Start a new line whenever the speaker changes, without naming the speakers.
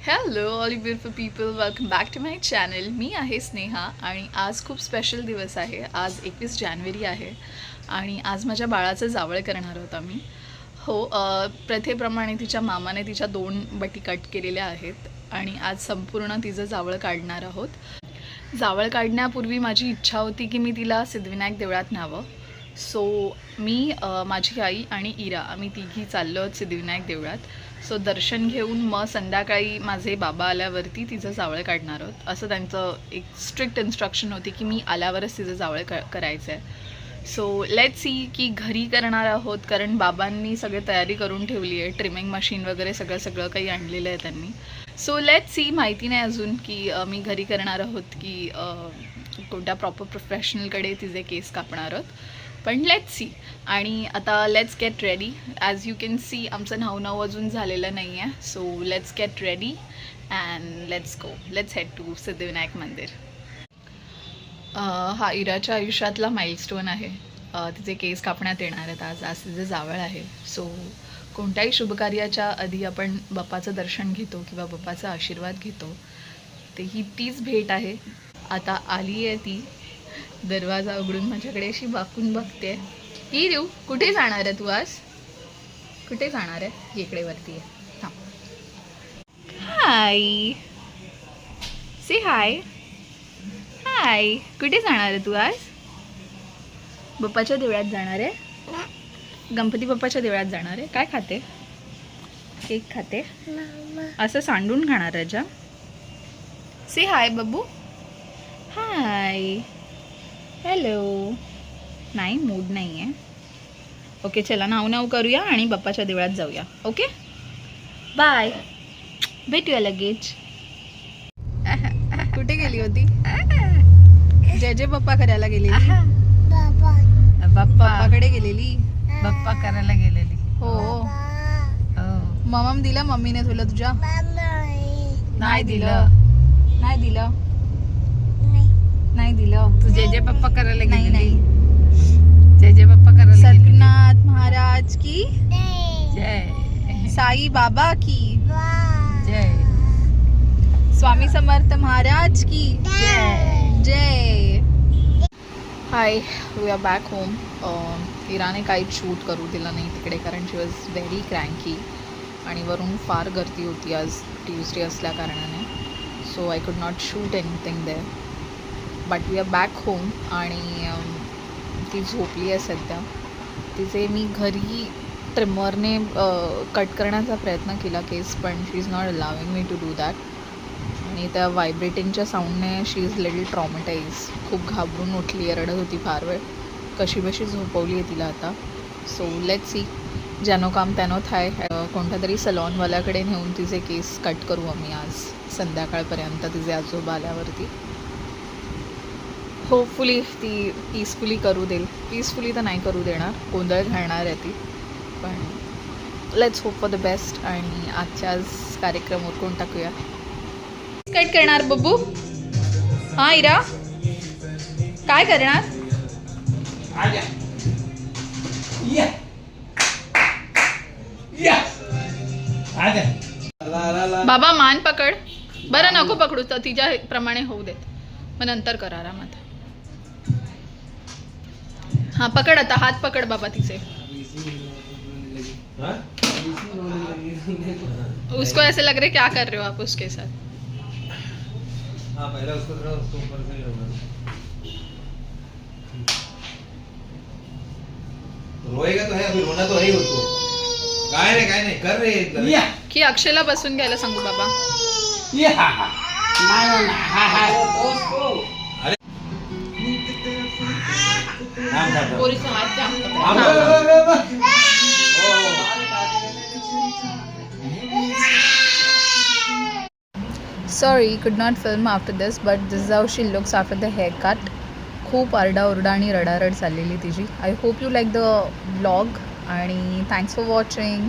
Hello all you beautiful people, welcome back to my channel. मी आहे स्नेहा आणि आज खूप स्पेशल दिवस आहे. आज 21 जानेवारी आहे आणि आज माझ्या बाळाचं जावळ करणार आहोत आम्ही. हो, प्रथेप्रमाणे तिच्या मामाने तिच्या 2 बटी कट केलेल्या आहेत आणि आज संपूर्ण तिचं जावळ काढणार आहोत. जावळ काढण्यापूर्वी माझी इच्छा होती की मी तिला सिद्धिविनायक देवळात न्यावं. सो मी, माझी आई आणि इरा आम्ही तिघी चाललो आहोत सिद्धिविनायक देवळात. सो दर्शन घेऊन मग संध्याकाळी माझे बाबा आल्यावरती तिचं जावळ काढणार आहोत. असं त्यांचं एक स्ट्रिक्ट इन्स्ट्रक्शन होती की मी आल्यावरच तिचं जावळ करायचं आहे. सो लेट्स सी की घरी करणार आहोत, कारण बाबांनी सगळी तयारी करून ठेवली आहे. ट्रिमिंग मशीन वगैरे सगळं काही आणलेलं आहे त्यांनी. सो लेट्स सी, माहिती नाही अजून की मी घरी करणार आहोत की कोणत्या प्रॉपर प्रोफेशनलकडे तिचे केस कापणार आहोत, पण लेट्स सी. आणि आता let's get ready. As you can see आमचं न्हाऊ अजून झालेलं नाही आहे. So let's get ready and let's go. Let's head to Siddhivinayak Mandir. हा इराच्या आयुष्यातला माइलस्टोन आहे. तिचे केस कापण्यात येणार आहेत आज. आज तिचे जावळ आहे. सो कोणत्याही शुभकार्याच्या आधी आपण बाप्पाचं दर्शन घेतो किंवा बाप्पाचा आशीर्वाद घेतो. ही तीच भेट आहे. आता आली आहे ती. दरवाजा उघडून माझ्याकडे अशी बाकून बघते. ही देऊ, कुठे जाणार आहे तू आज? कुठे जाणार आहे? इकडे वरती आहे. थांब. हाय, से हाय. हाय, कुठे जाणार आहे तू आज? बाप्पाच्या देवळात जाणार आहे? गणपती बाप्पाच्या देवळात जाणार आहे. काय खाते? केक खाते? असं सांडून खाणार राजा? से हाय बब्बू. हाय, हॅलो. नाही, मूड नाही आहे. ओके, चला नाव करूया आणि बाप्पाच्या देवळात जाऊया. Okay, bye. भेटूया लगेच. कुठे गेली होती? जय जय बाप्पा करायला गेलेली. बाप्पाकडे गेलेली.
बाप्पा करायला गेलेली.
हो. मम्मी दिला मम्मीने तुला तुझ्या?
नाही दिलं.
नाही दिलं. नाही दिलं.
तू जय जय बाप्पा करायला
नाही
गेलेली.
नाही.
जय जय बाप्पा करायला गेलेली.
सद्गुरुनाथ महाराज की
जय
साई बाबा की
जय.
स्वामी समर्थ महाराज की
जय.
जय. हाय, वी आर बॅक होम. इराने काहीच शूट करू दिलं नाही तिकडे, कारण शी वॉज व्हेरी क्रँकी आणि वरून फार गर्दी होती आज ट्यूजडे असल्या कारणाने. So I could not shoot anything there. But we are back home आणि ती झोपली आहे सध्या. तिचे मी घरी ट्रिमरने कट करण्याचा प्रयत्न केला केस, पण she is not allowing me to do that. आणि त्या व्हायब्रेटिंगच्या साऊंडने शी इज लिटल ट्रॉमेटाईज. खूप घाबरून उठली, रडत होती फार वेळ. कशी बशी झोपवली आहे तिला आता. सो लेट्स सी, ज्यानो काम त्यानो थाय. कोणत्या तरी सलॉनवाल्याकडे नेऊन तिचे केस कट करू आम्ही आज संध्याकाळपर्यंत, तिचे आजोबा आल्यावरती. होपफुली ती पीसफुली करू देईल. पीसफुली तर नाही करू देणार, गोंधळ घालणार आहे ती, पण let's hope for the best. आणि आजच्या आज कार्यक्रम उरकून टाकूया. कट करणार बब्बू? हां इरा, काय करणार? बाबा मान पकड. बरं नको पकडू, तर तिच्या प्रमाणे होऊ देत, मग नंतर कर आरामात. हाँ पकड़, आता हाथ पकड़ बाबा तिसे. उसको ऐसे लग रहे क्या कर रहे हो आप उसके साथ?
हाँ, पहले उसको थोड़ा उसको ऊपर से ही रोएगा तो है, अभी रोना तो है ही उसको. काय नाही कर रे.
की अक्षयला बसून घ्यायला सांगू बाबा. पोरीचा हात द्या. Sorry, could not film after this, but this is how she looks after the haircut. खूप आरडाओरडा आणि रडारड चाललेली तिची. I hope you like the vlog आणि थँक्स फॉर वॉचिंग.